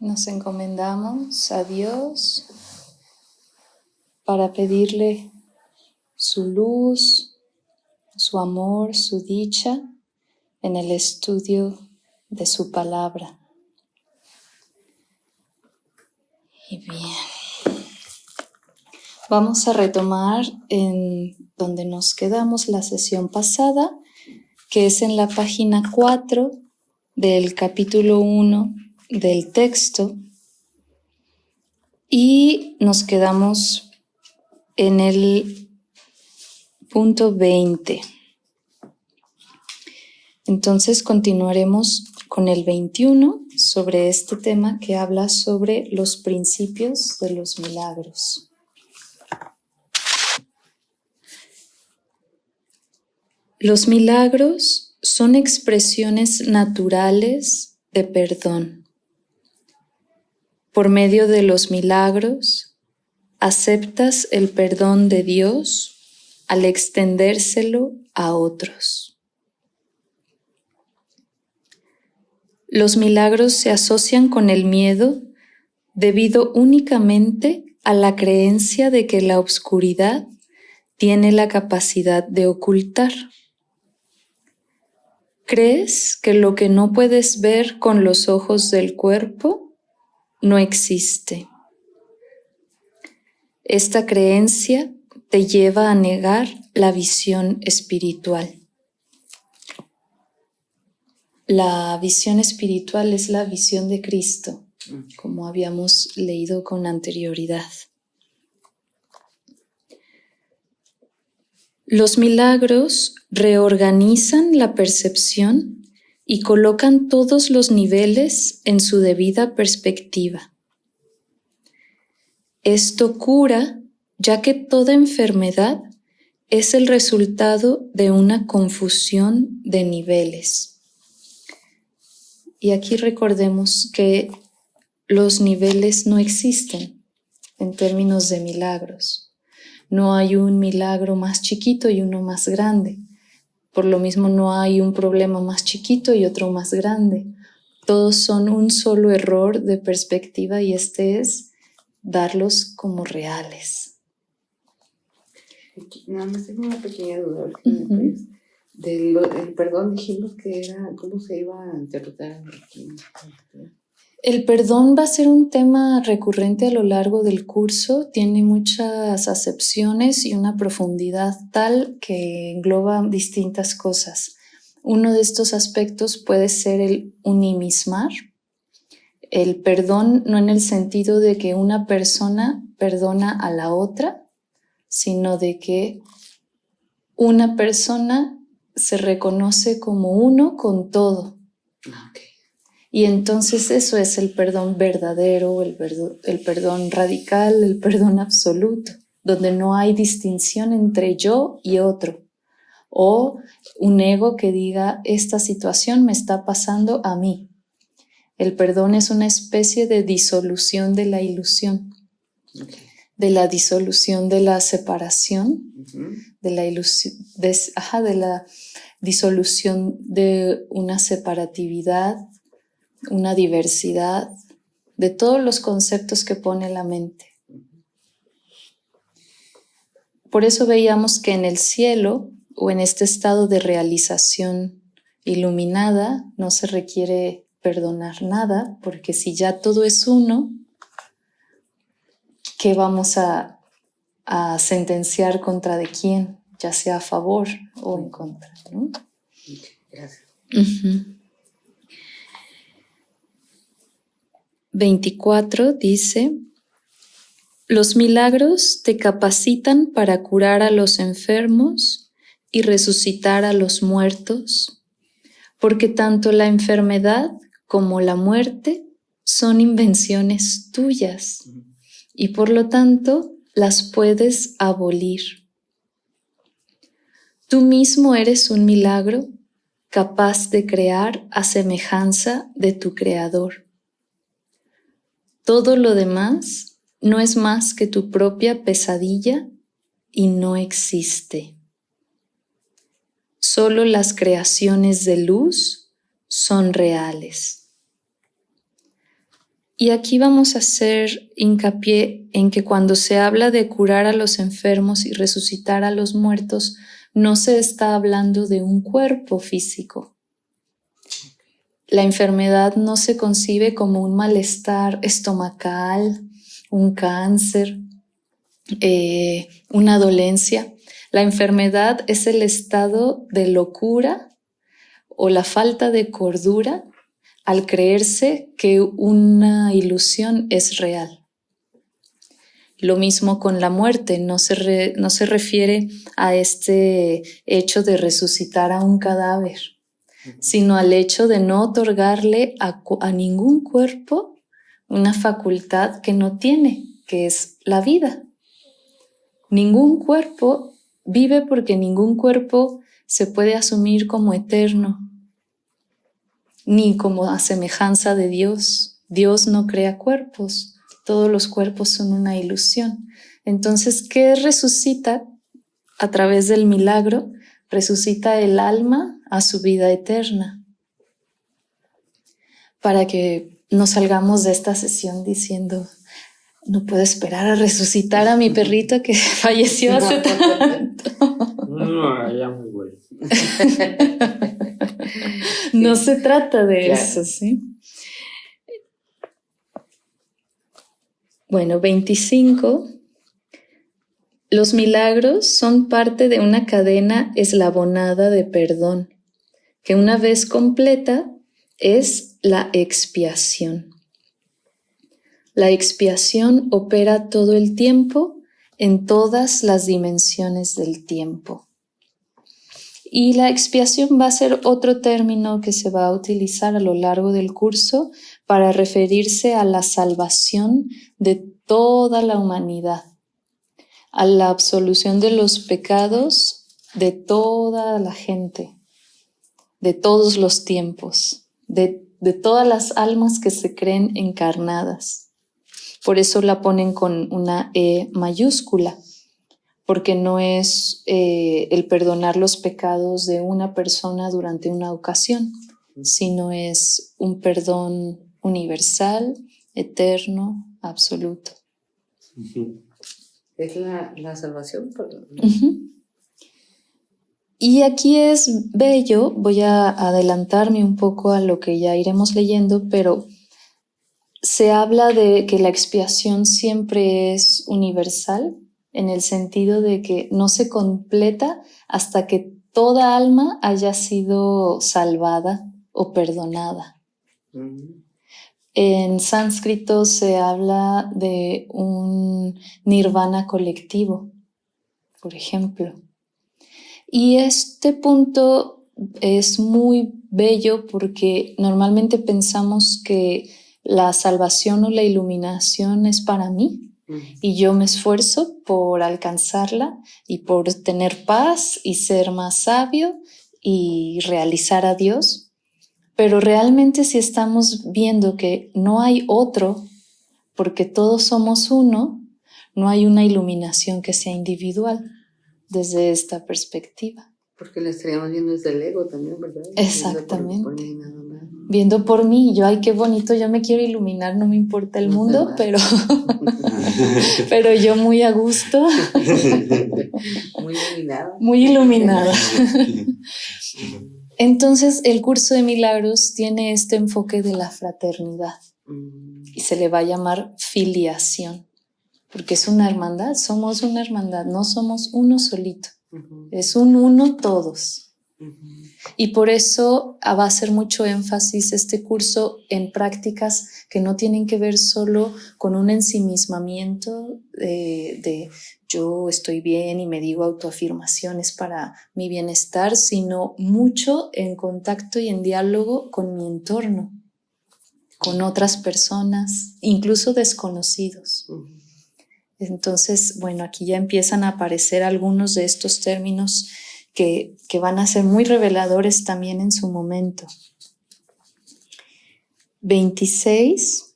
Nos encomendamos a Dios para pedirle su luz, su amor, su dicha en el estudio de su palabra. Y bien, vamos a retomar en donde nos quedamos la sesión pasada, que es en la página 4 del capítulo 1 del texto, y nos quedamos en el punto 20. Entonces continuaremos con el 21 sobre este tema que habla sobre los principios de los milagros. Los milagros son expresiones naturales de perdón. Por medio de los milagros, aceptas el perdón de Dios al extendérselo a otros. Los milagros se asocian con el miedo debido únicamente a la creencia de que la oscuridad tiene la capacidad de ocultar. ¿Crees que lo que no puedes ver con los ojos del cuerpo no existe? Esta creencia te lleva a negar la visión espiritual. La visión espiritual es la visión de Cristo, como habíamos leído con anterioridad. Los milagros reorganizan la percepción y colocan todos los niveles en su debida perspectiva. Esto cura, ya que toda enfermedad es el resultado de una confusión de niveles. Y aquí recordemos que los niveles no existen en términos de milagros. No hay un milagro más chiquito y uno más grande. Por lo mismo no hay un problema más chiquito y otro más grande. Todos son un solo error de perspectiva y este es darlos como reales. Nada más tengo una pequeña duda. El perdón dijimos que era, ¿cómo se iba a interpretar? El perdón va a ser un tema recurrente a lo largo del curso, tiene muchas acepciones y una profundidad tal que engloba distintas cosas. Uno de estos aspectos puede ser el unimismar, el perdón no en el sentido de que una persona perdona a la otra, sino de que una persona se reconoce como uno con todo. Okay. Y entonces eso es el perdón verdadero, el perdón radical, el perdón absoluto, donde no hay distinción entre yo y otro. O un ego que diga, esta situación me está pasando a mí. El perdón es una especie de disolución de la ilusión, de la disolución de la separación, de la disolución de una separatividad, una diversidad, de todos los conceptos que pone la mente. Por eso veíamos que en el cielo o en este estado de realización iluminada no se requiere perdonar nada, porque si ya todo es uno, ¿qué vamos a sentenciar contra de quién? Ya sea a favor o en contra, ¿no? Gracias. 24 dice: los milagros te capacitan para curar a los enfermos y resucitar a los muertos, porque tanto la enfermedad como la muerte son invenciones tuyas y por lo tanto las puedes abolir. Tú mismo eres un milagro capaz de crear a semejanza de tu Creador. Todo lo demás no es más que tu propia pesadilla y no existe. Solo las creaciones de luz son reales. Y aquí vamos a hacer hincapié en que cuando se habla de curar a los enfermos y resucitar a los muertos, no se está hablando de un cuerpo físico. La enfermedad no se concibe como un malestar estomacal, un cáncer, una dolencia. La enfermedad es el estado de locura o la falta de cordura al creerse que una ilusión es real. Lo mismo con la muerte, no se refiere a este hecho de resucitar a un cadáver, sino al hecho de no otorgarle a ningún cuerpo una facultad que no tiene, que es la vida. Ningún cuerpo vive porque ningún cuerpo se puede asumir como eterno, ni como a semejanza de Dios. Dios no crea cuerpos, todos los cuerpos son una ilusión. Entonces, ¿qué resucita a través del milagro? Resucita el alma a su vida eterna. Para que no salgamos de esta sesión diciendo, no puedo esperar a resucitar a mi perrito que falleció hace tanto. No, ya muy bueno. No se trata de eso, ¿sí? Bueno, 25. Los milagros son parte de una cadena eslabonada de perdón, que una vez completa es la expiación. La expiación opera todo el tiempo en todas las dimensiones del tiempo. Y la expiación va a ser otro término que se va a utilizar a lo largo del curso para referirse a la salvación de toda la humanidad, a la absolución de los pecados de toda la gente, de todos los tiempos, de todas las almas que se creen encarnadas. Por eso la ponen con una E mayúscula, porque no es el perdonar los pecados de una persona durante una ocasión, sino es un perdón universal, eterno, absoluto. Es la salvación. Y aquí es bello, voy a adelantarme un poco a lo que ya iremos leyendo, pero se habla de que la expiación siempre es universal, en el sentido de que no se completa hasta que toda alma haya sido salvada o perdonada. En sánscrito se habla de un nirvana colectivo, por ejemplo. Y este punto es muy bello porque normalmente pensamos que la salvación o la iluminación es para mí y yo me esfuerzo por alcanzarla y por tener paz y ser más sabio y realizar a Dios. Pero realmente si estamos viendo que no hay otro, porque todos somos uno, no hay una iluminación que sea individual desde esta perspectiva. Porque la estaríamos viendo desde el ego también, ¿verdad? Exactamente. Viendo por mí, nada más. Viendo por mí, yo, ay, qué bonito, yo me quiero iluminar, no me importa el mundo, pero yo muy a gusto. Muy iluminada. Muy iluminada. Entonces, el curso de milagros tiene este enfoque de la fraternidad y se le va a llamar filiación, porque es una hermandad, somos una hermandad, no somos uno solito, es un uno todos. Y por eso va a hacer mucho énfasis este curso en prácticas que no tienen que ver solo con un ensimismamiento de yo estoy bien y me digo autoafirmaciones para mi bienestar, sino mucho en contacto y en diálogo con mi entorno, con otras personas, incluso desconocidos. Entonces, bueno, aquí ya empiezan a aparecer algunos de estos términos que van a ser muy reveladores también en su momento. 26.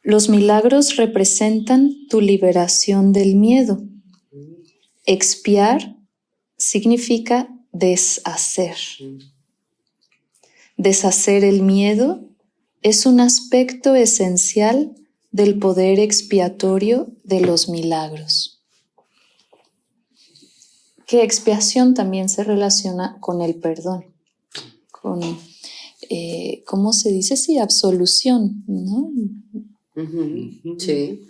Los milagros representan tu liberación del miedo. Expiar significa deshacer. Deshacer el miedo, es un aspecto esencial del poder expiatorio de los milagros. Que expiación también se relaciona con el perdón, con, ¿cómo se dice? Sí, absolución, ¿no? Sí,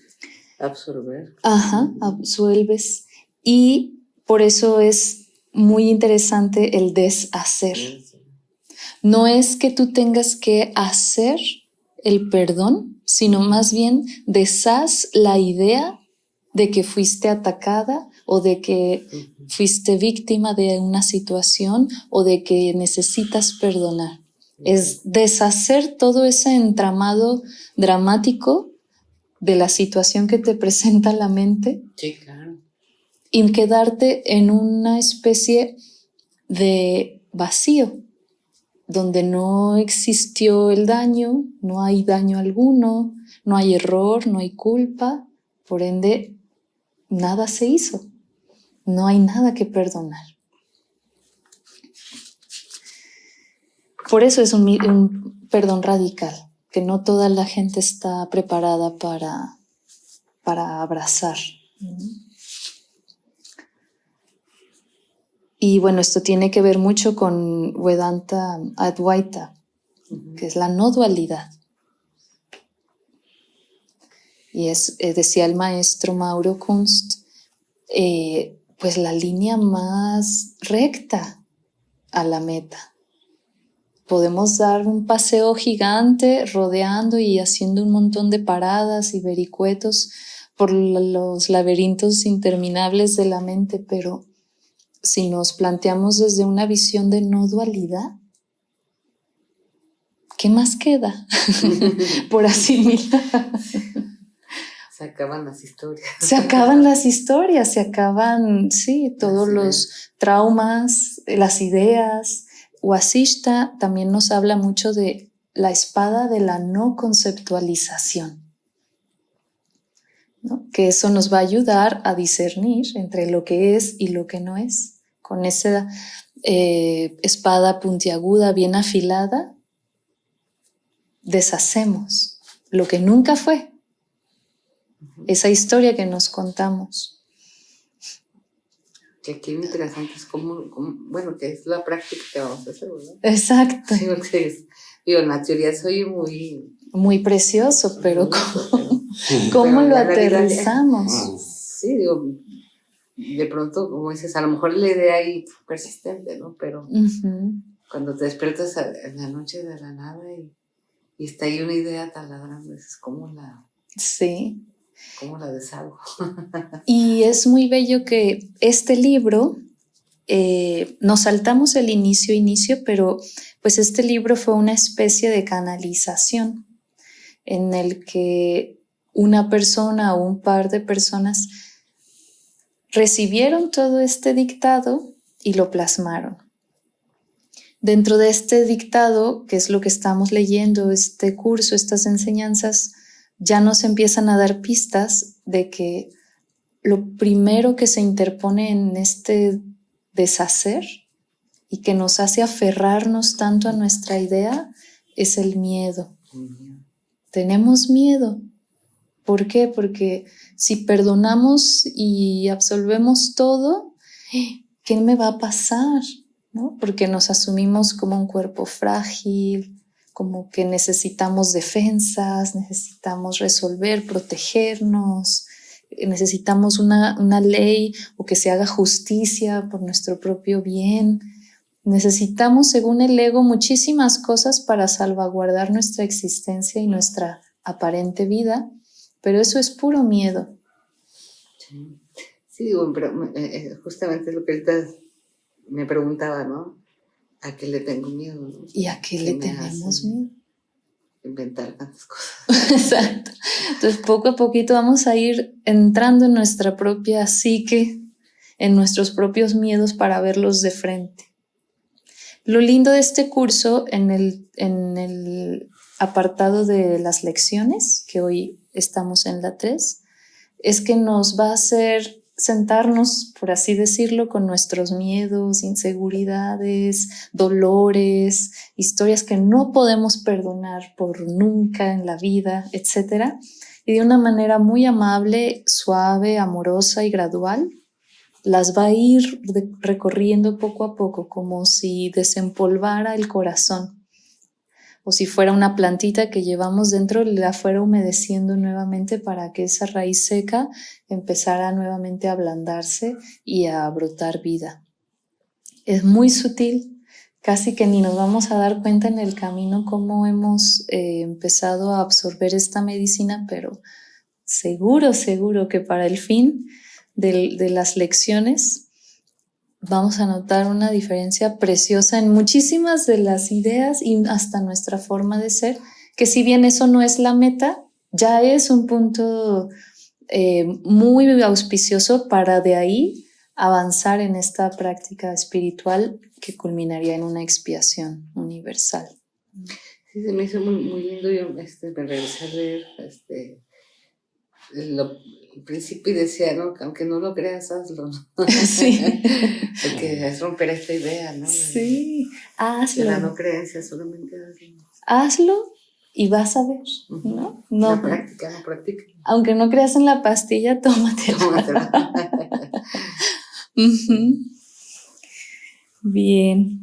absorber. Ajá, absuelves. Y por eso es muy interesante el deshacer. No es que tú tengas que hacer el perdón, sino más bien deshaz la idea de que fuiste atacada o de que fuiste víctima de una situación o de que necesitas perdonar. Es deshacer todo ese entramado dramático de la situación que te presenta la mente. Sí, claro. Y quedarte en una especie de vacío, donde no existió el daño, no hay daño alguno, no hay error, no hay culpa, por ende, nada se hizo, no hay nada que perdonar. Por eso es un perdón radical, que no toda la gente está preparada para abrazar. Y bueno, esto tiene que ver mucho con Vedanta Advaita, que es la no dualidad. Y es, decía el maestro Mauro Kunst, pues la línea más recta a la meta. Podemos dar un paseo gigante rodeando y haciendo un montón de paradas y vericuetos por los laberintos interminables de la mente, pero si nos planteamos desde una visión de no dualidad, ¿qué más queda por asimilar? Se acaban las historias. Se acaban las historias, se acaban, sí, todos los traumas, las ideas. Wasishta también nos habla mucho de la espada de la no conceptualización, ¿no? Que eso nos va a ayudar a discernir entre lo que es y lo que no es. Con esa espada puntiaguda bien afilada, deshacemos lo que nunca fue, esa historia que nos contamos. Que aquí lo interesante es cómo, bueno, que es la práctica que vamos a hacer, ¿verdad? Exacto. Sí, porque es, digo, en la teoría soy muy precioso, pero ¿cómo lo aterrizamos? Sí, digo, de pronto, como dices, a lo mejor la idea ahí persistente, ¿no? Pero cuando te despiertas en la noche de la nada y está ahí una idea taladrando, dices, ¿cómo la deshago? Y es muy bello que este libro, nos saltamos el inicio, pero pues este libro fue una especie de canalización en el que una persona o un par de personas recibieron todo este dictado y lo plasmaron. Dentro de este dictado, que es lo que estamos leyendo, este curso, estas enseñanzas, ya nos empiezan a dar pistas de que lo primero que se interpone en este deshacer y que nos hace aferrarnos tanto a nuestra idea es el miedo. Tenemos miedo. ¿Por qué? Porque si perdonamos y absolvemos todo, ¿qué me va a pasar? ¿No? Porque nos asumimos como un cuerpo frágil, como que necesitamos defensas, necesitamos resolver, protegernos, necesitamos una ley o que se haga justicia por nuestro propio bien. Necesitamos, según el ego, muchísimas cosas para salvaguardar nuestra existencia y nuestra aparente vida, pero eso es puro miedo. Sí, digo, pero justamente lo que ahorita me preguntaba, ¿no? ¿A qué le tengo miedo? ¿No? ¿Y a qué le tenemos miedo? Inventar tantas cosas. Exacto. Entonces, poco a poquito vamos a ir entrando en nuestra propia psique, en nuestros propios miedos para verlos de frente. Lo lindo de este curso, en el apartado de las lecciones, que hoy estamos en la 3, es que nos va a hacer sentarnos, por así decirlo, con nuestros miedos, inseguridades, dolores, historias que no podemos perdonar por nunca en la vida, etc. Y de una manera muy amable, suave, amorosa y gradual, las va a ir recorriendo poco a poco, como si desempolvara el corazón, o si fuera una plantita que llevamos dentro, la fuera humedeciendo nuevamente para que esa raíz seca empezara nuevamente a ablandarse y a brotar vida. Es muy sutil, casi que ni nos vamos a dar cuenta en el camino cómo hemos empezado a absorber esta medicina, pero seguro que para el fin de las lecciones vamos a notar una diferencia preciosa en muchísimas de las ideas y hasta nuestra forma de ser, que si bien eso no es la meta, ya es un punto muy auspicioso para de ahí avanzar en esta práctica espiritual que culminaría en una expiación universal. Sí, se me hizo muy lindo. Yo me regresé a leer el principio y decía, ¿no? Aunque no lo creas, hazlo. Sí. Porque es romper esta idea, ¿no? Sí, hazlo. De la no creencia, solamente hazlo. Hazlo y vas a ver, ¿no? No practica. Aunque no creas en la pastilla, tómatela. Bien.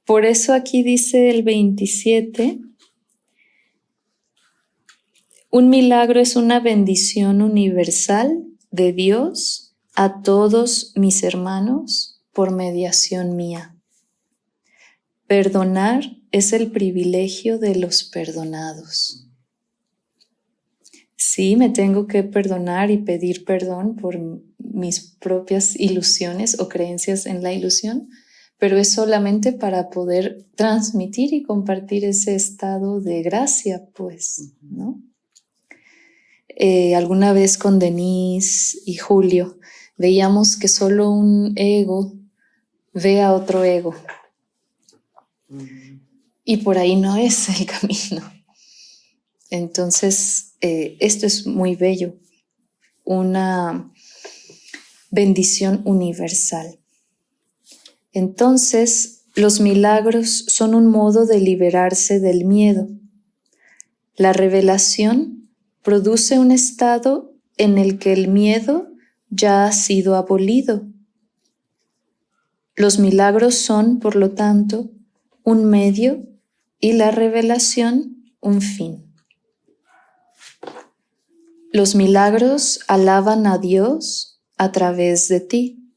Por eso aquí dice el 27... Un milagro es una bendición universal de Dios a todos mis hermanos por mediación mía. Perdonar es el privilegio de los perdonados. Sí, me tengo que perdonar y pedir perdón por mis propias ilusiones o creencias en la ilusión, pero es solamente para poder transmitir y compartir ese estado de gracia, pues, ¿no? Alguna vez con Denise y Julio veíamos que solo un ego ve a otro ego. Y por ahí no es el camino. Entonces, esto es muy bello, una bendición universal. Entonces, los milagros son un modo de liberarse del miedo. La revelación produce un estado en el que el miedo ya ha sido abolido. Los milagros son, por lo tanto, un medio y la revelación un fin. Los milagros alaban a Dios a través de ti.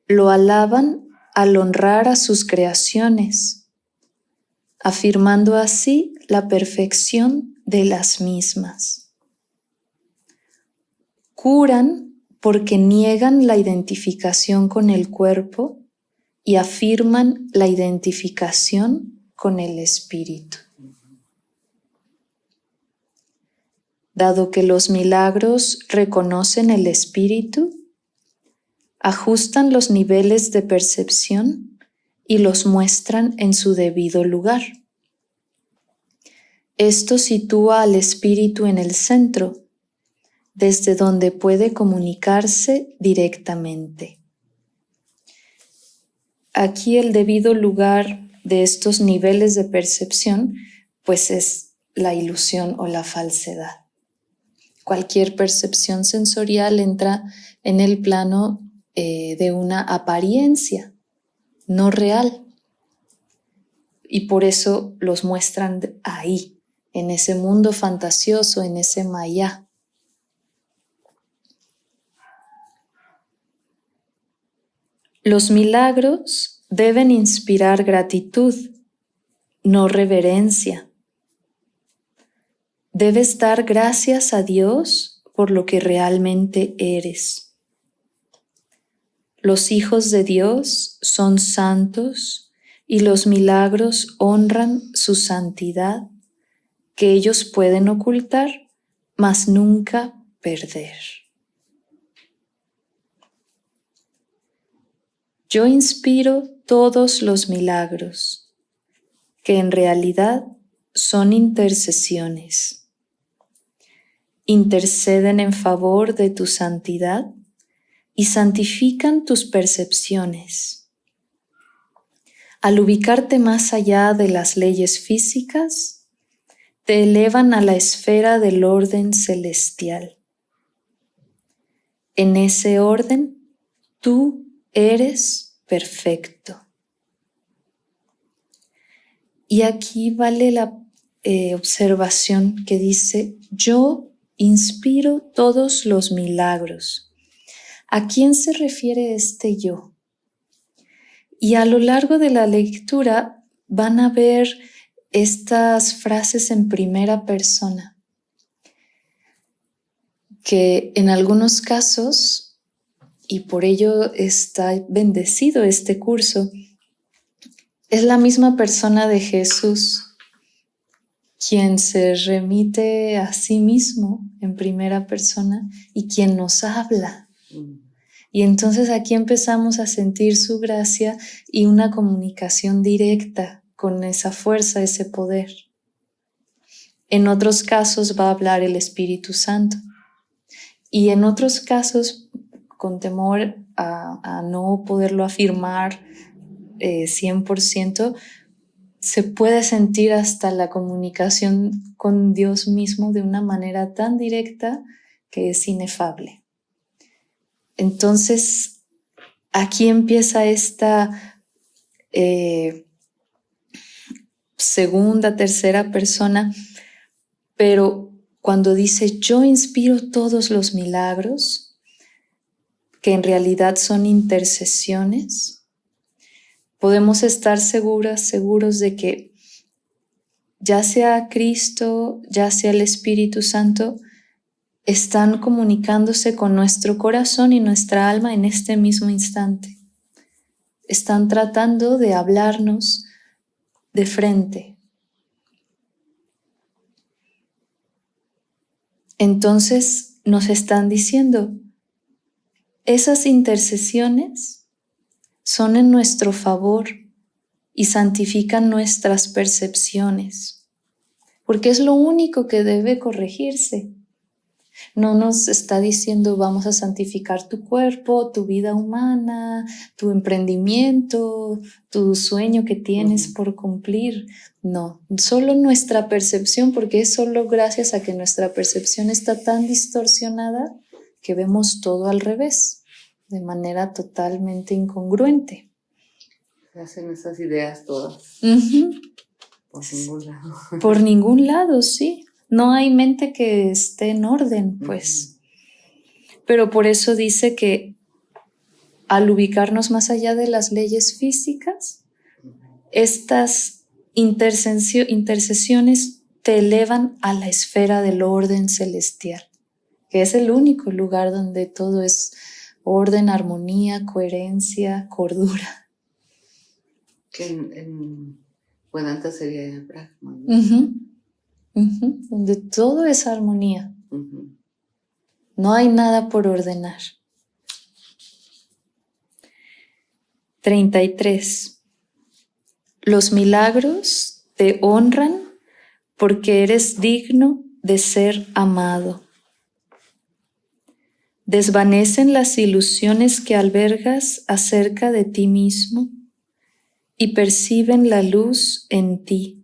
Lo alaban al honrar a sus creaciones, afirmando así la perfección de las mismas. Curan porque niegan la identificación con el cuerpo y afirman la identificación con el espíritu. Dado que los milagros reconocen el espíritu, ajustan los niveles de percepción y los muestran en su debido lugar. Esto sitúa al espíritu en el centro, desde donde puede comunicarse directamente. Aquí el debido lugar de estos niveles de percepción, pues es la ilusión o la falsedad. Cualquier percepción sensorial entra en el plano de una apariencia no real, y por eso los muestran ahí, en ese mundo fantasioso, en ese maya. Los milagros deben inspirar gratitud, no reverencia. Debes dar gracias a Dios por lo que realmente eres. Los hijos de Dios son santos y los milagros honran su santidad, que ellos pueden ocultar, mas nunca perder. Yo inspiro todos los milagros, que en realidad son intercesiones. Interceden en favor de tu santidad y santifican tus percepciones. Al ubicarte más allá de las leyes físicas, te elevan a la esfera del orden celestial. En ese orden, tú eres perfecto. Y aquí vale la observación que dice, yo inspiro todos los milagros. ¿A quién se refiere este yo? Y a lo largo de la lectura van a ver estas frases en primera persona, que en algunos casos, y por ello está bendecido este curso, es la misma persona de Jesús quien se remite a sí mismo en primera persona y quien nos habla. Y entonces aquí empezamos a sentir su gracia y una comunicación directa con esa fuerza, ese poder. En otros casos va a hablar el Espíritu Santo. Y en otros casos, con temor a no poderlo afirmar 100%, se puede sentir hasta la comunicación con Dios mismo de una manera tan directa que es inefable. Entonces, aquí empieza esta segunda, tercera persona, pero cuando dice yo inspiro todos los milagros, que en realidad son intercesiones, podemos estar seguros de que ya sea Cristo, ya sea el Espíritu Santo, están comunicándose con nuestro corazón y nuestra alma en este mismo instante. Están tratando de hablarnos de frente. Entonces nos están diciendo, esas intercesiones son en nuestro favor y santifican nuestras percepciones, porque es lo único que debe corregirse. No nos está diciendo vamos a santificar tu cuerpo, tu vida humana, tu emprendimiento, tu sueño que tienes por cumplir. No, solo nuestra percepción, porque es solo gracias a que nuestra percepción está tan distorsionada que vemos todo al revés, de manera totalmente incongruente. Se hacen esas ideas todas. Por ningún lado. Por ningún lado, sí. No hay mente que esté en orden, pues. Pero por eso dice que al ubicarnos más allá de las leyes físicas, estas intercesiones te elevan a la esfera del orden celestial, que es el único lugar donde todo es orden, armonía, coherencia, cordura. Que en Vedanta sería el Brahman, ¿no? Donde todo es armonía. No hay nada por ordenar. 33. Los milagros te honran porque eres digno de ser amado. Desvanecen las ilusiones que albergas acerca de ti mismo y perciben la luz en ti.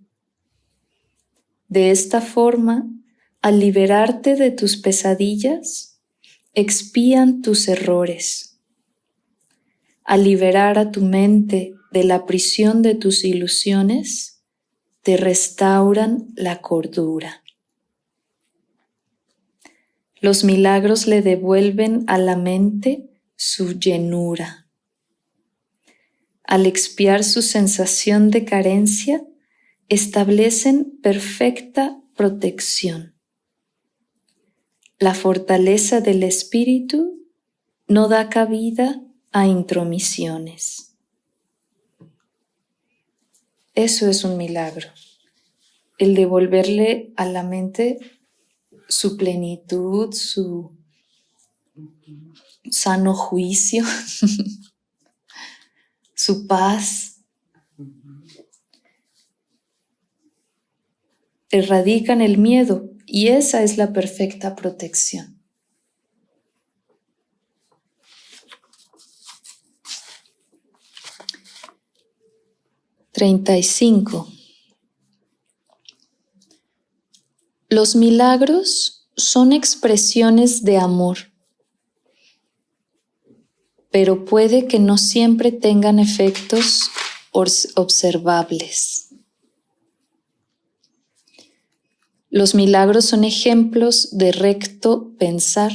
De esta forma, al liberarte de tus pesadillas, expían tus errores. Al liberar a tu mente de la prisión de tus ilusiones, te restauran la cordura. Los milagros le devuelven a la mente su llenura. Al expiar su sensación de carencia, establecen perfecta protección. La fortaleza del espíritu no da cabida a intromisiones. Eso es un milagro, el devolverle a la mente su plenitud, su sano juicio, su paz. Erradican el miedo y esa es la perfecta protección. 35. Los milagros son expresiones de amor, pero puede que no siempre tengan efectos observables. Los milagros son ejemplos de recto pensar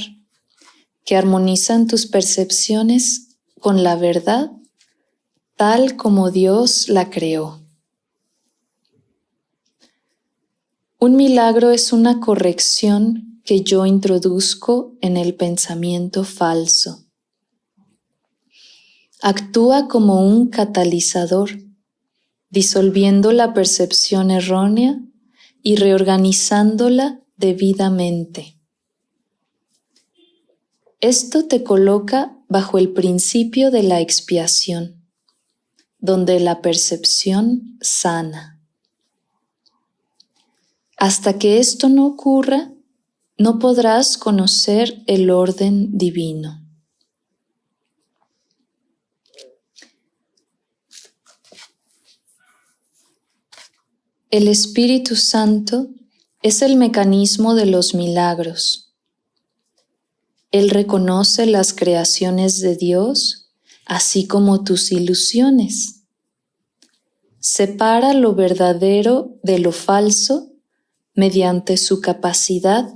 que armonizan tus percepciones con la verdad tal como Dios la creó. Un milagro es una corrección que yo introduzco en el pensamiento falso. Actúa como un catalizador, disolviendo la percepción errónea y reorganizándola debidamente. Esto te coloca bajo el principio de la expiación, donde la percepción sana. Hasta que esto no ocurra, no podrás conocer el orden divino. El Espíritu Santo es el mecanismo de los milagros. Él reconoce las creaciones de Dios, así como tus ilusiones. Separa lo verdadero de lo falso mediante su capacidad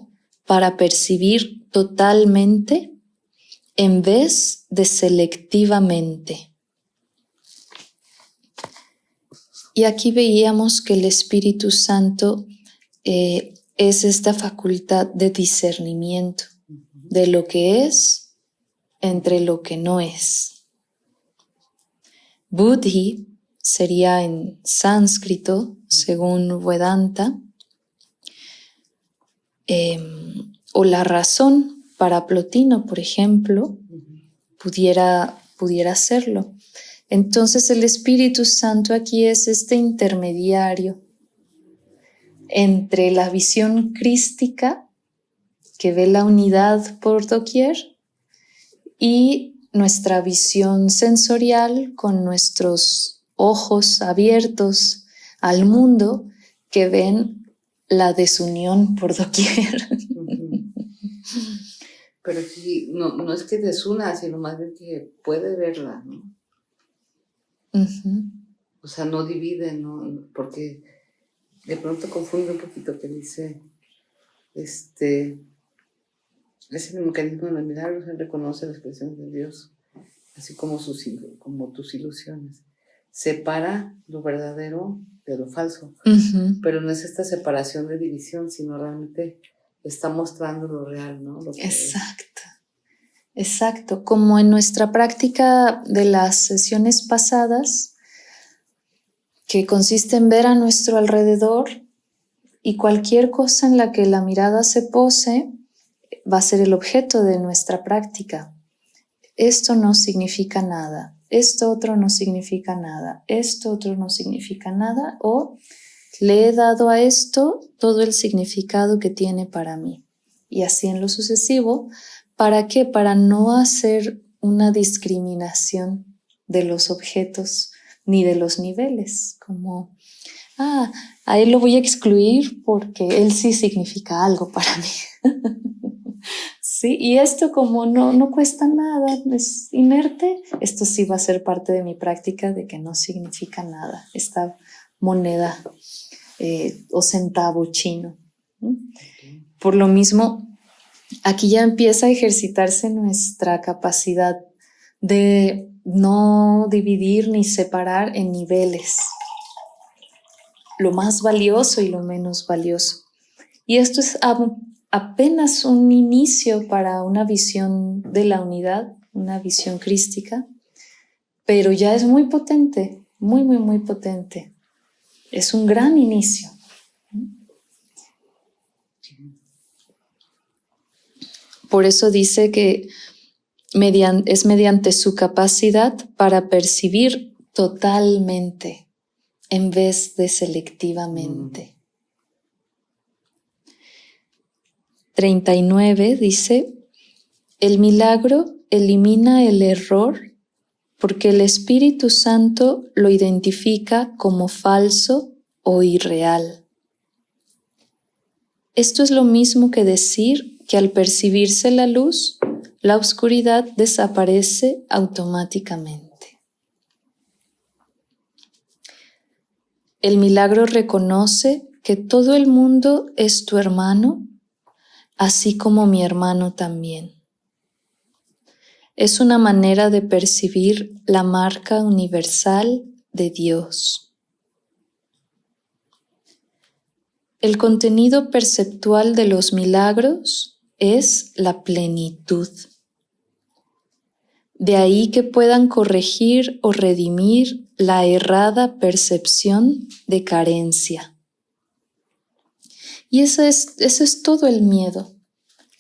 para percibir totalmente en vez de selectivamente. Y aquí veíamos que el Espíritu Santo es esta facultad de discernimiento de lo que es entre lo que no es. Buddhi sería en sánscrito, según Vedanta, o la razón para Plotino, por ejemplo, pudiera serlo. Entonces el Espíritu Santo aquí es este intermediario entre la visión crística, que ve la unidad por doquier, y nuestra visión sensorial con nuestros ojos abiertos al mundo, que ven la desunión por doquier. Pero aquí no es que desuna, sino más bien que puede verla, ¿no? O sea, no divide, ¿no? Porque de pronto confunde un poquito que dice, es el mecanismo de los milagros, él reconoce la expresión de Dios, así como tus ilusiones. Separa lo verdadero de lo falso, pero no es esta separación de división, sino realmente está mostrando lo real, ¿no? Lo que Exacto. Como en nuestra práctica de las sesiones pasadas, que consiste en ver a nuestro alrededor y cualquier cosa en la que la mirada se pose va a ser el objeto de nuestra práctica. Esto no significa nada, esto otro no significa nada, esto otro no significa nada, o le he dado a esto todo el significado que tiene para mí. Y así en lo sucesivo. ¿Para qué? Para no hacer una discriminación de los objetos ni de los niveles, como, a él lo voy a excluir porque él sí significa algo para mí. Sí, y esto como no cuesta nada, es inerte, esto sí va a ser parte de mi práctica de que no significa nada, esta moneda o centavo chino. Por lo mismo, aquí ya empieza a ejercitarse nuestra capacidad de no dividir ni separar en niveles, lo más valioso y lo menos valioso. Y esto es apenas un inicio para una visión de la unidad, una visión crística, pero ya es muy potente, muy, muy, muy potente. Es un gran inicio. Por eso dice que es mediante su capacidad para percibir totalmente en vez de selectivamente. 39 dice, el milagro elimina el error porque el Espíritu Santo lo identifica como falso o irreal. Esto es lo mismo que decir que al percibirse la luz, la oscuridad desaparece automáticamente. El milagro reconoce que todo el mundo es tu hermano, así como mi hermano también. Es una manera de percibir la marca universal de Dios. El contenido perceptual de los milagros es la plenitud. De ahí que puedan corregir o redimir la errada percepción de carencia. Y ese es todo el miedo.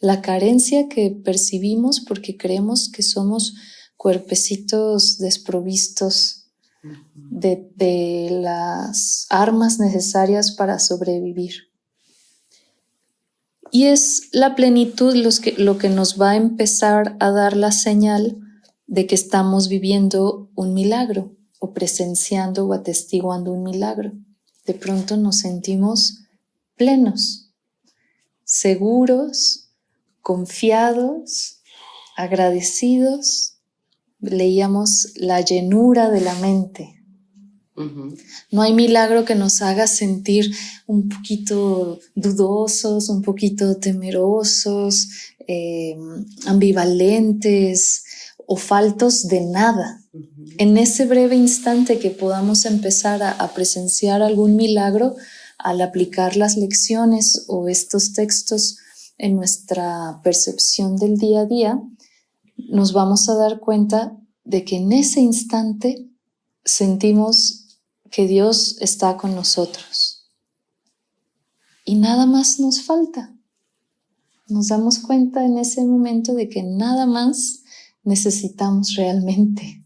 La carencia que percibimos porque creemos que somos cuerpecitos desprovistos de las armas necesarias para sobrevivir. Y es la plenitud lo que nos va a empezar a dar la señal de que estamos viviendo un milagro o presenciando o atestiguando un milagro. De pronto nos sentimos plenos, seguros, confiados, agradecidos. Leíamos la llenura de la mente. No hay milagro que nos haga sentir un poquito dudosos, un poquito temerosos, ambivalentes o faltos de nada. En ese breve instante que podamos empezar a presenciar algún milagro, al aplicar las lecciones o estos textos en nuestra percepción del día a día, nos vamos a dar cuenta de que en ese instante sentimos que Dios está con nosotros. Y nada más nos falta. Nos damos cuenta en ese momento de que nada más necesitamos realmente.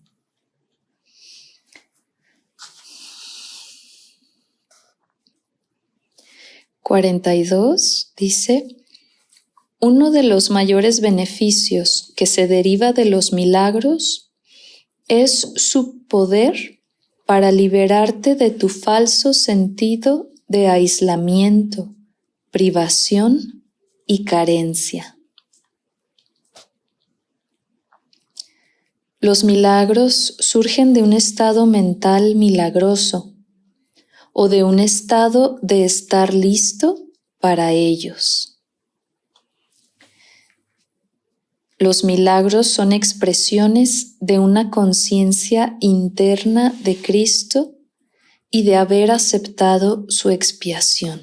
(42) dice: uno de los mayores beneficios que se deriva de los milagros es su poder para liberarte de tu falso sentido de aislamiento, privación y carencia. Los milagros surgen de un estado mental milagroso o de un estado de estar listo para ellos. Los milagros son expresiones de una conciencia interna de Cristo y de haber aceptado su expiación.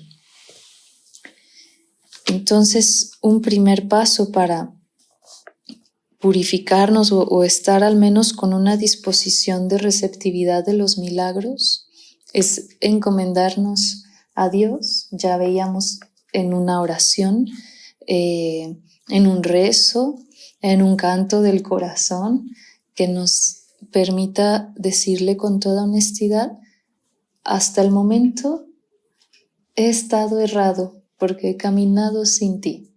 Entonces, un primer paso para purificarnos o estar al menos con una disposición de receptividad de los milagros es encomendarnos a Dios. Ya veíamos en una oración, en un rezo, en un canto del corazón, que nos permita decirle con toda honestidad: hasta el momento he estado errado porque he caminado sin ti.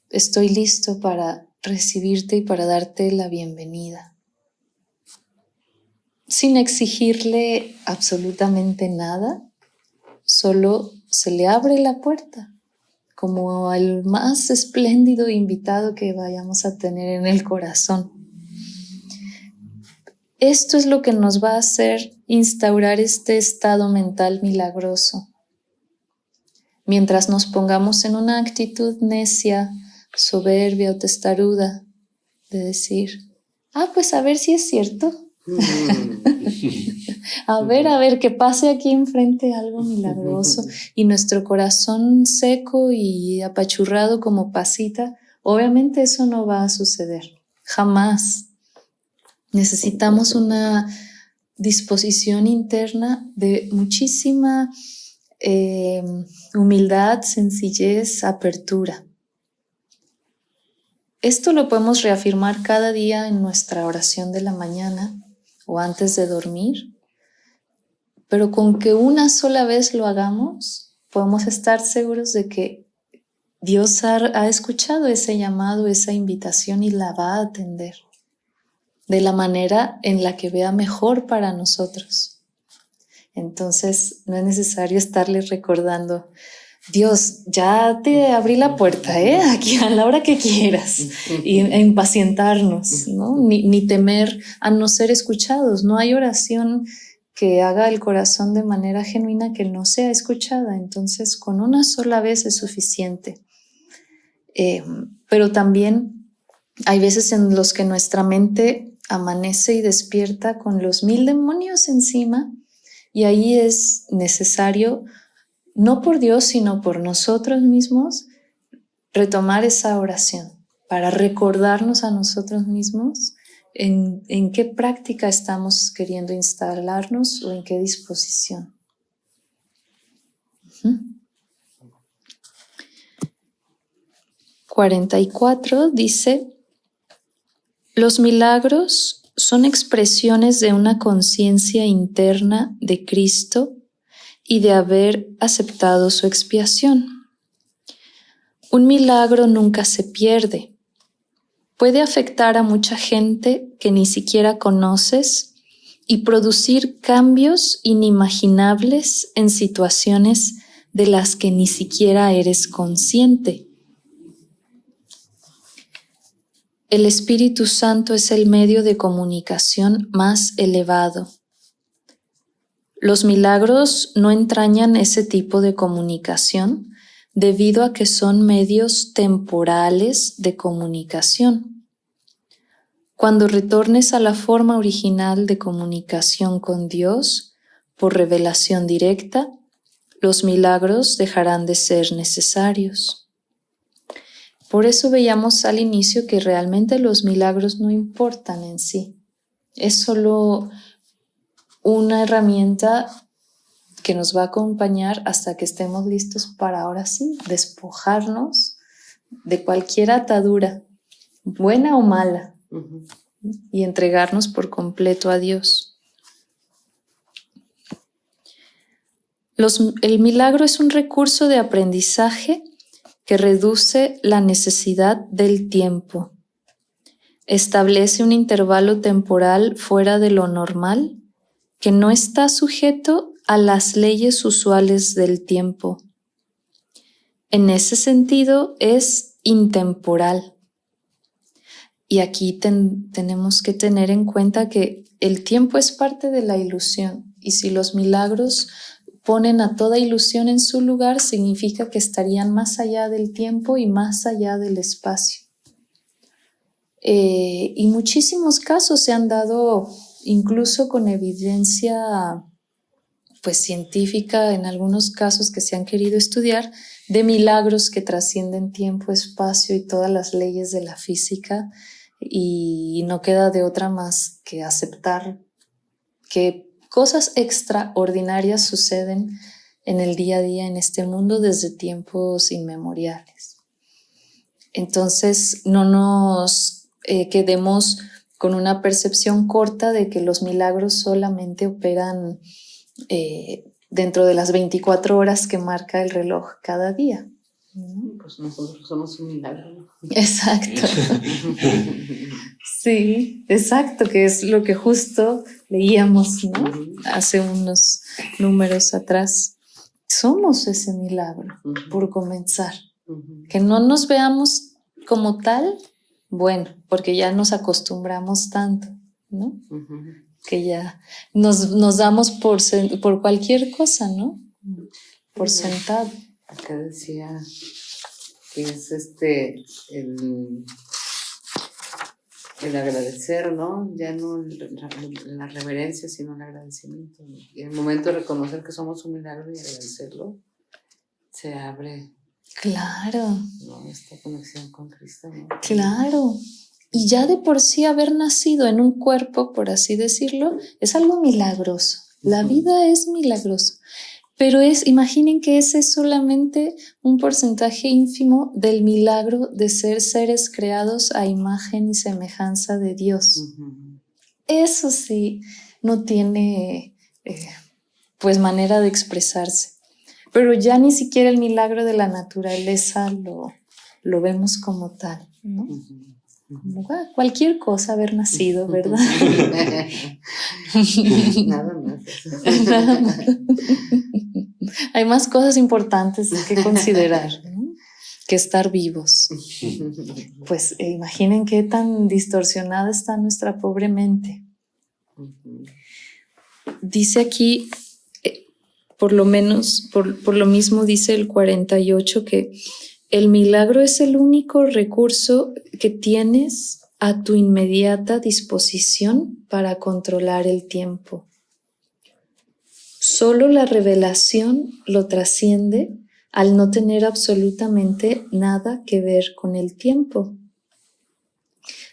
Estoy listo para recibirte y para darte la bienvenida. Sin exigirle absolutamente nada, solo se le abre la puerta, como al más espléndido invitado que vayamos a tener en el corazón. Esto es lo que nos va a hacer instaurar este estado mental milagroso. Mientras nos pongamos en una actitud necia, soberbia o testaruda, de decir: pues a ver si es cierto. A ver, que pase aquí enfrente algo milagroso, y nuestro corazón seco y apachurrado como pasita, obviamente eso no va a suceder, jamás. Necesitamos una disposición interna de muchísima humildad, sencillez, apertura. Esto lo podemos reafirmar cada día en nuestra oración de la mañana o antes de dormir, pero con que una sola vez lo hagamos, podemos estar seguros de que Dios ha escuchado ese llamado, esa invitación, y la va a atender. de la manera en la que vea mejor para nosotros. Entonces no es necesario estarle recordando, Dios, ya te abrí la puerta, aquí a la hora que quieras, e impacientarnos, ¿no? Ni temer a no ser escuchados. No hay oración que haga el corazón de manera genuina que no sea escuchada. Entonces, con una sola vez es suficiente. Pero también hay veces en los que nuestra mente amanece y despierta con los 1000 demonios encima, y ahí es necesario, no por Dios, sino por nosotros mismos, retomar esa oración para recordarnos a nosotros mismos en qué práctica estamos queriendo instalarnos o en qué disposición. 44 dice: los milagros son expresiones de una conciencia interna de Cristo y de haber aceptado su expiación. Un milagro nunca se pierde. Puede afectar a mucha gente que ni siquiera conoces y producir cambios inimaginables en situaciones de las que ni siquiera eres consciente. El Espíritu Santo es el medio de comunicación más elevado. Los milagros no entrañan ese tipo de comunicación debido a que son medios temporales de comunicación. Cuando retornes a la forma original de comunicación con Dios, por revelación directa, los milagros dejarán de ser necesarios. Por eso veíamos al inicio que realmente los milagros no importan en sí. Es solo una herramienta que nos va a acompañar hasta que estemos listos para ahora sí despojarnos de cualquier atadura, buena o mala, y entregarnos por completo a Dios. El milagro es un recurso de aprendizaje que reduce la necesidad del tiempo. Establece un intervalo temporal fuera de lo normal que no está sujeto a las leyes usuales del tiempo. En ese sentido es intemporal. Y aquí tenemos que tener en cuenta que el tiempo es parte de la ilusión, y si los milagros ponen a toda ilusión en su lugar, significa que estarían más allá del tiempo y más allá del espacio. Y muchísimos casos se han dado, incluso con evidencia científica, en algunos casos que se han querido estudiar, de milagros que trascienden tiempo, espacio y todas las leyes de la física, y no queda de otra más que aceptar que cosas extraordinarias suceden en el día a día en este mundo desde tiempos inmemoriales. Entonces no nos quedemos con una percepción corta de que los milagros solamente operan dentro de las 24 horas que marca el reloj cada día. Pues nosotros somos un milagro. Exacto. Sí, exacto, que es lo que justo leíamos, ¿no? Hace unos números atrás. Somos ese milagro, por comenzar. Que no nos veamos como tal, bueno, porque ya nos acostumbramos tanto, ¿no? Que ya nos damos por cualquier cosa, ¿no? Por sentado. Acá decía que es el agradecer, ¿no? Ya no la reverencia, sino el agradecimiento. Y el momento de reconocer que somos un milagro y agradecerlo, se abre. Claro. ¿No? Esta conexión con Cristo, ¿no? Claro. Y ya de por sí haber nacido en un cuerpo, por así decirlo, es algo milagroso. La vida es milagrosa. Pero imaginen que ese es solamente un porcentaje ínfimo del milagro de ser seres creados a imagen y semejanza de Dios. Eso sí, no tiene manera de expresarse. Pero ya ni siquiera el milagro de la naturaleza lo vemos como tal, ¿no? Como, cualquier cosa haber nacido, ¿verdad? Nada más. Nada más. Hay más cosas importantes que considerar, ¿no? Que estar vivos. Pues imaginen qué tan distorsionada está nuestra pobre mente. Dice aquí, por lo menos, por lo mismo dice el 48, que el milagro es el único recurso que tienes a tu inmediata disposición para controlar el tiempo. Solo la revelación lo trasciende al no tener absolutamente nada que ver con el tiempo.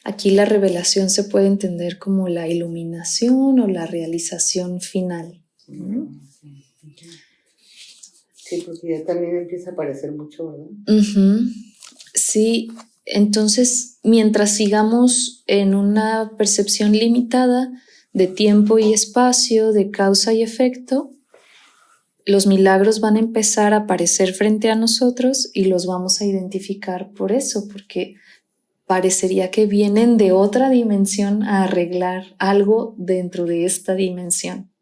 Aquí la revelación se puede entender como la iluminación o la realización final. Sí, porque ya también empieza a aparecer mucho, ¿verdad? Sí, entonces mientras sigamos en una percepción limitada de tiempo y espacio, de causa y efecto, los milagros van a empezar a aparecer frente a nosotros y los vamos a identificar por eso, porque parecería que vienen de otra dimensión a arreglar algo dentro de esta dimensión.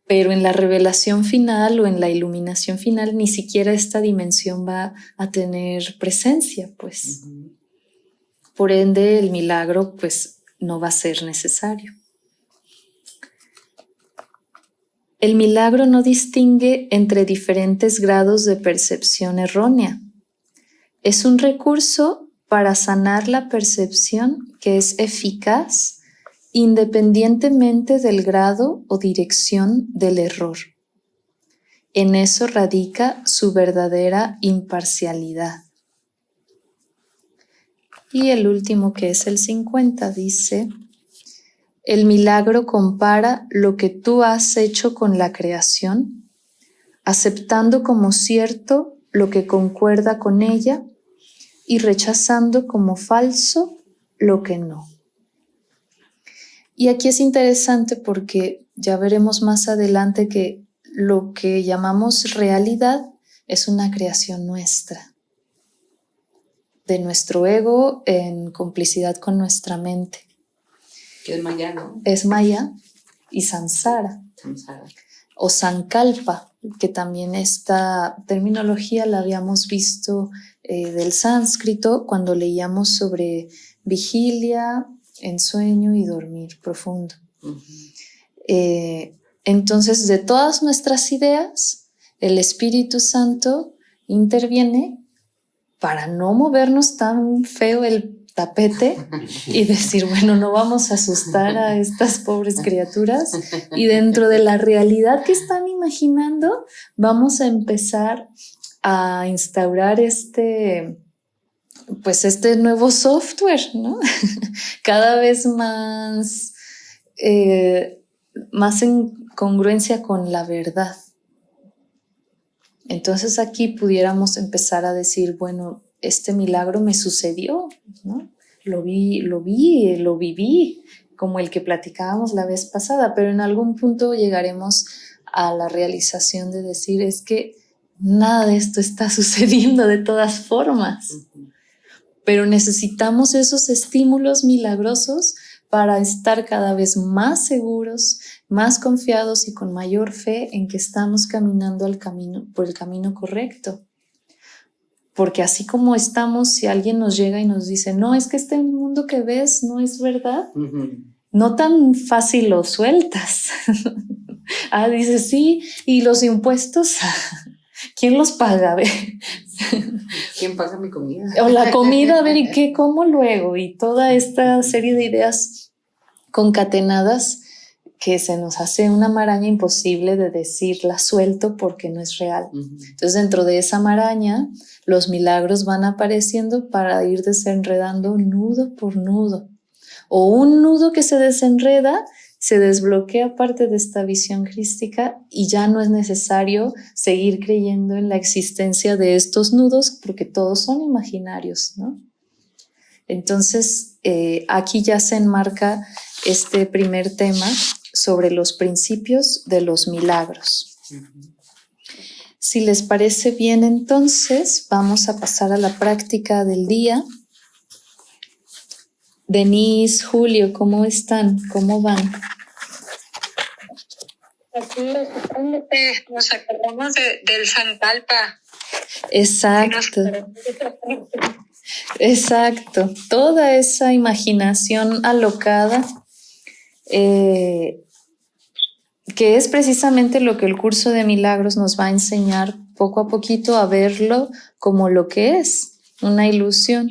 Pero en la revelación final o en la iluminación final ni siquiera esta dimensión va a tener presencia, pues. Por ende, el milagro, pues, no va a ser necesario. El milagro no distingue entre diferentes grados de percepción errónea. Es un recurso para sanar la percepción que es eficaz independientemente del grado o dirección del error. En eso radica su verdadera imparcialidad. Y el último, que es el 50, dice: el milagro compara lo que tú has hecho con la creación, aceptando como cierto lo que concuerda con ella y rechazando como falso lo que no. Y aquí es interesante porque ya veremos más adelante que lo que llamamos realidad es una creación nuestra, de nuestro ego en complicidad con nuestra mente. Es Maya, ¿no? Es Maya y Samsara. O Sankalpa, que también esta terminología la habíamos visto del sánscrito cuando leíamos sobre vigilia, ensueño y dormir profundo. Entonces, de todas nuestras ideas, el Espíritu Santo interviene para no movernos tan feo el tapete y decir, bueno, no vamos a asustar a estas pobres criaturas, y dentro de la realidad que están imaginando vamos a empezar a instaurar este nuevo software, ¿no? Cada vez más en congruencia con la verdad. Entonces aquí pudiéramos empezar a decir, bueno, este milagro me sucedió, ¿no? Lo viví, como el que platicábamos la vez pasada, pero en algún punto llegaremos a la realización de decir, es que nada de esto está sucediendo de todas formas. Pero necesitamos esos estímulos milagrosos para estar cada vez más seguros, más confiados y con mayor fe en que estamos caminando por el camino correcto. Porque así como estamos, si alguien nos llega y nos dice, no, es que este mundo que ves no es verdad, no tan fácil lo sueltas. Dices, sí, y los impuestos, ¿quién los paga? A ver. ¿Quién paga mi comida? O la comida, a ver, ¿y qué? ¿Cómo luego? Y toda esta serie de ideas concatenadas que se nos hace una maraña imposible de decir, la suelto porque no es real. Entonces, dentro de esa maraña, los milagros van apareciendo para ir desenredando nudo por nudo. O un nudo que se desenreda, se desbloquea parte de esta visión crística y ya no es necesario seguir creyendo en la existencia de estos nudos porque todos son imaginarios, ¿no? Entonces, aquí ya se enmarca este primer tema sobre los principios de los milagros. Si les parece bien, entonces, vamos a pasar a la práctica del día. Denise, Julio, ¿cómo están? ¿Cómo van? Aquí nos acordamos del Santalpa. Exacto. Exacto. Toda esa imaginación alocada, que es precisamente lo que el curso de milagros nos va a enseñar poco a poquito a verlo como lo que es, una ilusión,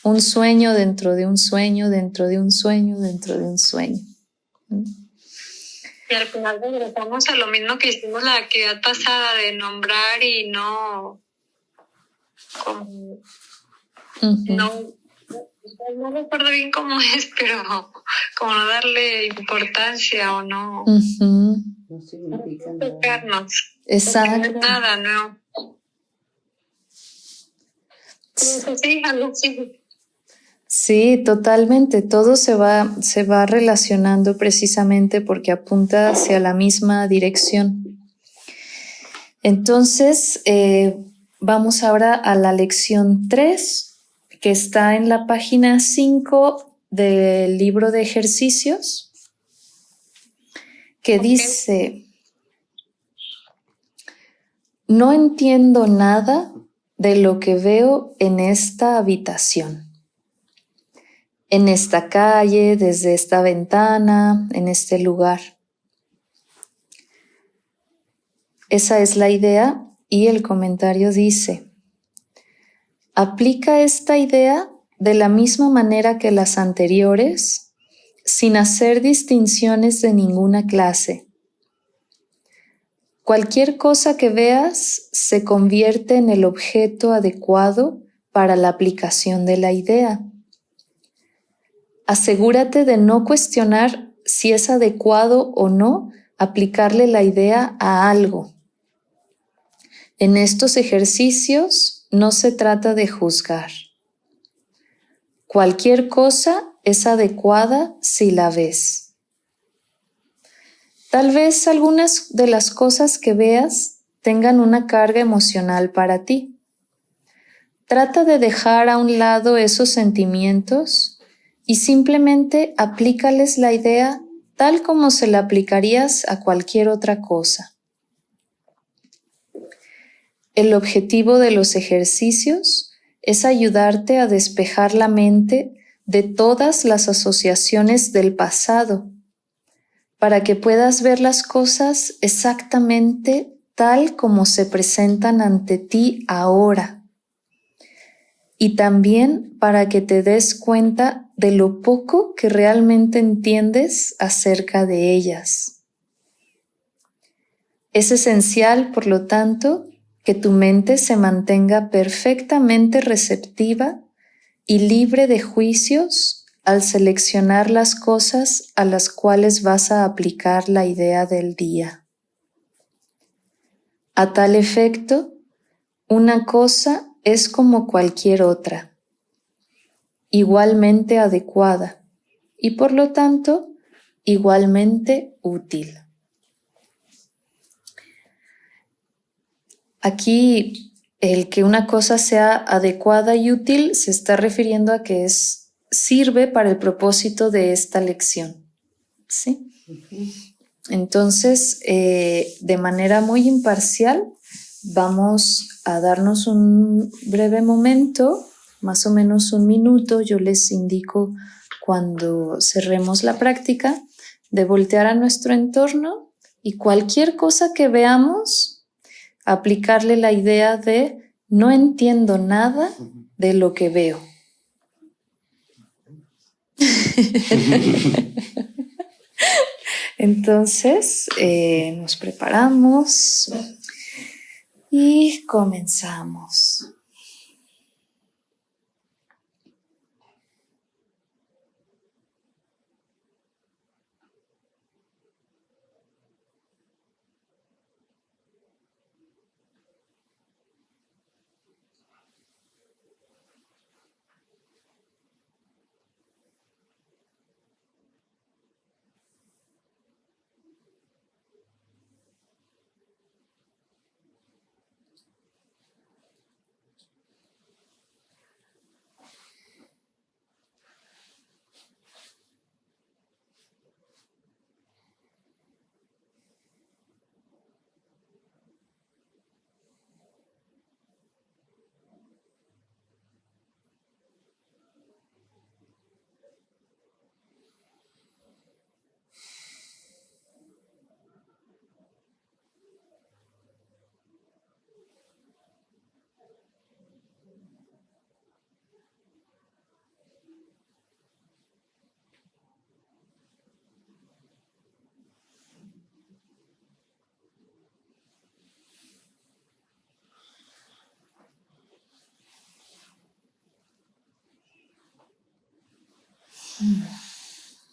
un sueño dentro de un sueño, dentro de un sueño, dentro de un sueño. Y al final regresamos a lo mismo que hicimos la actividad pasada de nombrar y no como no recuerdo bien cómo es, pero como no darle importancia o no No significa nada. tocarnos. Exacto. No es nada, no. Sí, algo así. Sí, totalmente. Todo se va relacionando precisamente porque apunta hacia la misma dirección. Entonces, vamos ahora a la lección 3, que está en la página 5 del libro de ejercicios, que dice: no entiendo nada de lo que veo en esta habitación, en esta calle, desde esta ventana, en este lugar. Esa es la idea y el comentario dice: aplica esta idea de la misma manera que las anteriores, sin hacer distinciones de ninguna clase. Cualquier cosa que veas se convierte en el objeto adecuado para la aplicación de la idea. Asegúrate de no cuestionar si es adecuado o no aplicarle la idea a algo. En estos ejercicios no se trata de juzgar. Cualquier cosa es adecuada si la ves. Tal vez algunas de las cosas que veas tengan una carga emocional para ti. Trata de dejar a un lado esos sentimientos y simplemente aplícales la idea tal como se la aplicarías a cualquier otra cosa. El objetivo de los ejercicios es ayudarte a despejar la mente de todas las asociaciones del pasado, para que puedas ver las cosas exactamente tal como se presentan ante ti ahora. Y también para que te des cuenta de lo poco que realmente entiendes acerca de ellas. Es esencial, por lo tanto, que tu mente se mantenga perfectamente receptiva y libre de juicios al seleccionar las cosas a las cuales vas a aplicar la idea del día. A tal efecto, una cosa es como cualquier otra, igualmente adecuada y por lo tanto igualmente útil. Aquí el que una cosa sea adecuada y útil se está refiriendo a que sirve para el propósito de esta lección, ¿sí? Entonces, de manera muy imparcial, vamos a darnos un breve momento, más o menos un minuto. Yo les indico cuando cerremos la práctica de voltear a nuestro entorno y cualquier cosa que veamos, aplicarle la idea de no entiendo nada de lo que veo. Entonces, nos preparamos y comenzamos.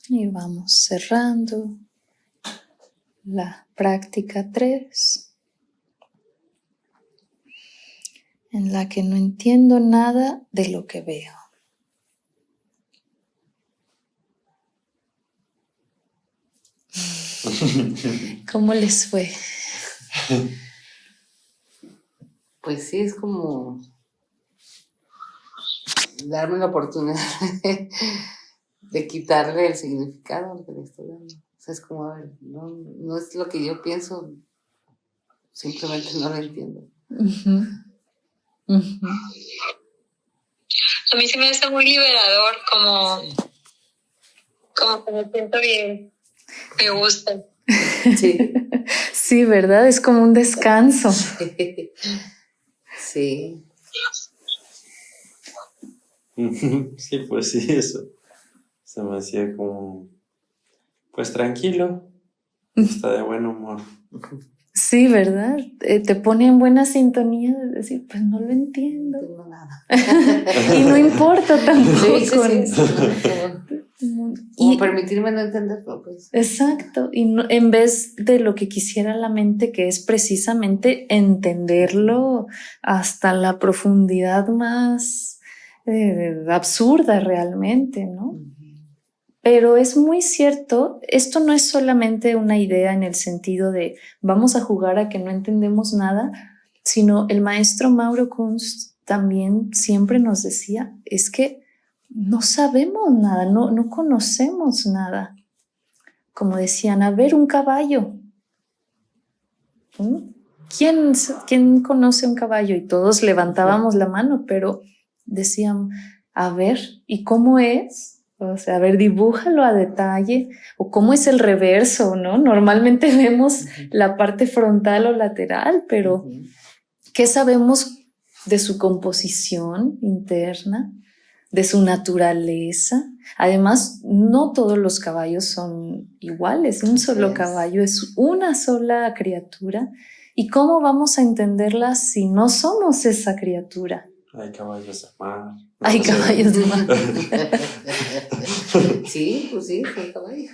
Y vamos cerrando la práctica 3, en la que no entiendo nada de lo que veo. ¿Cómo les fue? Pues sí, es como darme la oportunidad de quitarle el significado a lo que le estoy dando. O sea, es como, a ver, no es lo que yo pienso, simplemente no lo entiendo. Uh-huh. Uh-huh. A mí se me hace muy liberador, como que me siento bien, me gusta. Sí. Sí, ¿verdad? Es como un descanso. Sí. Sí, pues sí, eso. Se me hacía como, pues tranquilo, está de buen humor. Sí, ¿verdad? Te pone en buena sintonía de decir, pues no lo entiendo. No tengo nada. Y no importa tampoco. Sí. Como permitirme no entenderlo, pues. Exacto. Y no, en vez de lo que quisiera la mente, que es precisamente entenderlo hasta la profundidad más absurda realmente, ¿no? Pero es muy cierto, esto no es solamente una idea en el sentido de vamos a jugar a que no entendemos nada, sino el maestro Mauro Kunz también siempre nos decía, es que no sabemos nada, no conocemos nada. Como decían, a ver un caballo. ¿Quién conoce un caballo? Y todos levantábamos la mano, pero decían, a ver, ¿y cómo es? O sea, a ver, dibújalo a detalle, o cómo es el reverso, ¿no? Normalmente vemos la parte frontal o lateral, pero ¿qué sabemos de su composición interna, de su naturaleza? Además, no todos los caballos son iguales, un solo caballo es una sola criatura. ¿Y cómo vamos a entenderla si no somos esa criatura? Hay caballos de mar. Hay caballos de mar. Sí, pues sí, hay caballos.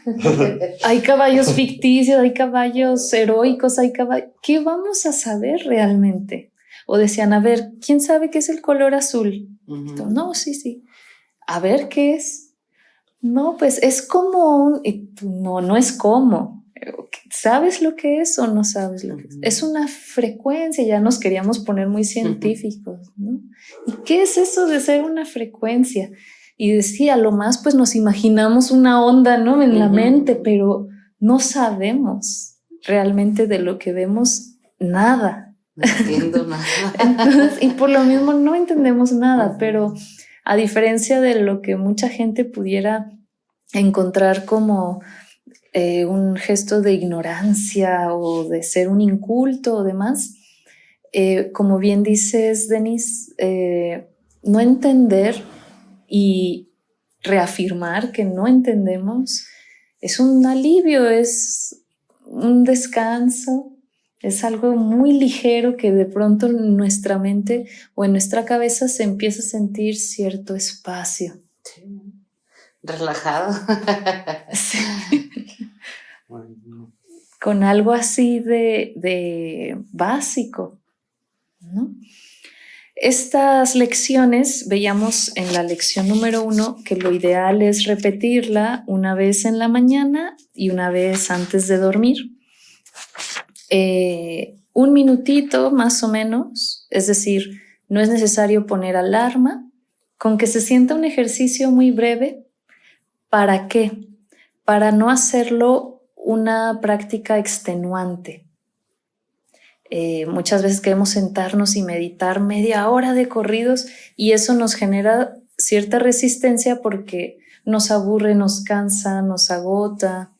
Hay caballos ficticios, hay caballos heroicos, hay caballos... ¿Qué vamos a saber realmente? O decían, a ver, ¿quién sabe qué es el color azul? No, sí. A ver, ¿qué es? No, pues es como un... No es como. ¿Sabes lo que es o no sabes lo que es? Es una frecuencia, ya nos queríamos poner muy científicos, ¿no? ¿Y qué es eso de ser una frecuencia? Y decía, lo más pues nos imaginamos una onda, ¿no? En la mente, pero no sabemos realmente de lo que vemos nada. No entiendo nada. Entonces, y por lo mismo no entendemos nada, pero a diferencia de lo que mucha gente pudiera encontrar como un gesto de ignorancia o de ser un inculto o demás, como bien dices, Denise, no entender y reafirmar que no entendemos es un alivio, es un descanso, es algo muy ligero que de pronto en nuestra mente o en nuestra cabeza se empieza a sentir cierto espacio. Sí. Relajado. Sí. Bueno. Con algo así de básico, ¿no? Estas lecciones, veíamos en la lección número 1 que lo ideal es repetirla una vez en la mañana y una vez antes de dormir. 1 minutito más o menos, es decir, no es necesario poner alarma, con que se sienta un ejercicio muy breve. ¿Para qué? Para no hacerlo una práctica extenuante. Muchas veces queremos sentarnos y meditar media hora de corridos y eso nos genera cierta resistencia porque nos aburre, nos cansa, nos agota.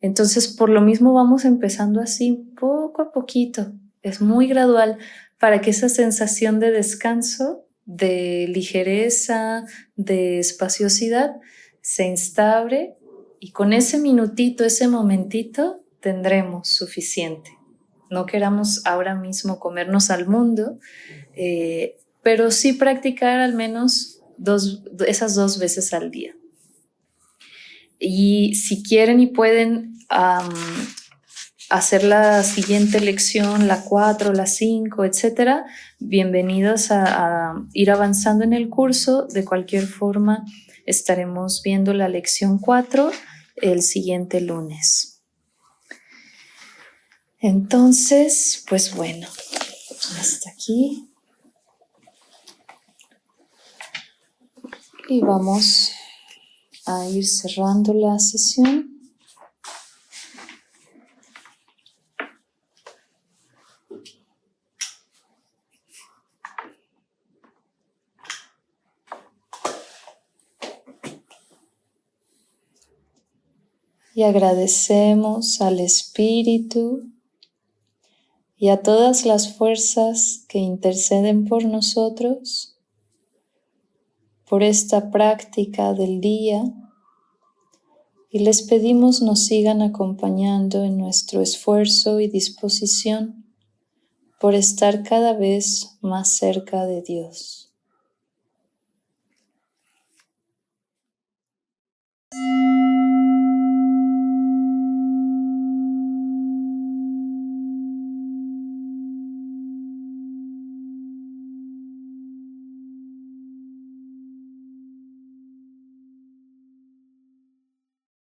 Entonces, por lo mismo vamos empezando así poco a poquito. Es muy gradual para que esa sensación de descanso, de ligereza, de espaciosidad se instaure y con ese minutito, ese momentito, tendremos suficiente. No queramos ahora mismo comernos al mundo, pero sí practicar al menos esas 2 veces al día. Y si quieren y pueden hacer la siguiente lección, la 4, la 5, etc., bienvenidos a ir avanzando en el curso. De cualquier forma, estaremos viendo la lección 4 el siguiente lunes. Entonces, pues bueno, hasta aquí. Y vamos a ir cerrando la sesión. Y agradecemos al Espíritu y a todas las fuerzas que interceden por nosotros, por esta práctica del día, y les pedimos nos sigan acompañando en nuestro esfuerzo y disposición por estar cada vez más cerca de Dios.